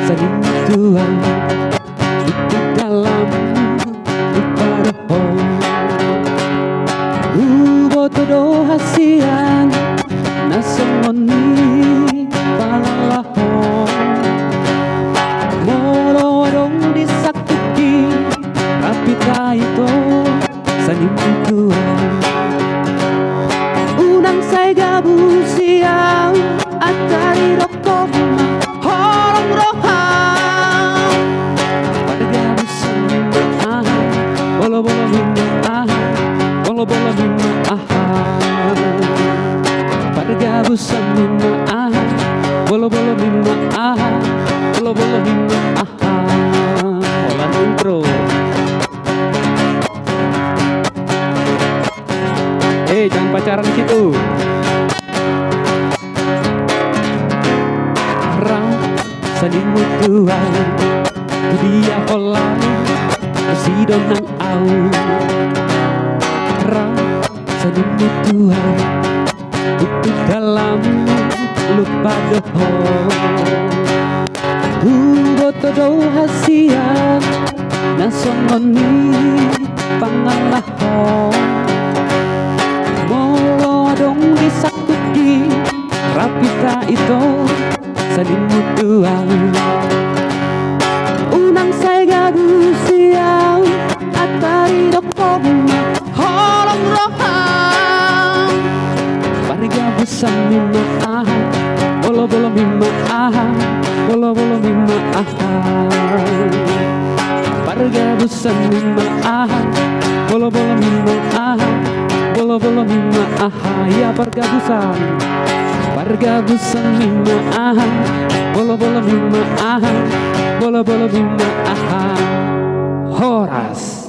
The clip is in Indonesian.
saling tuang itu dalam lupa dohong botodo hasian nasongoni palalahong molo dong disakuti kapita ito saling tuang unang say gabu siang at dari rokok horong rohang pada gabu sama bolo bolo minta bolo bolo minta pada gabu sama bolo bolo minta bolo bolo minta holan intro. Jangan pacaran gitu. Rang saling mutuan dia holang si donang au. Rang saling mutuan itu dalam lupa dohong botodo hasian nasongoni pangalahong dong disakuti rapita ito saling mutuang unang say gabu siang at tari dokong holong rohang parigabu sa mima bolo bolo mima bolo bolo mima parigabu sa mima bolo bolo mima bolo bolo mima ya pergabusan mima bolo bolo mima bolo bolo mima horas.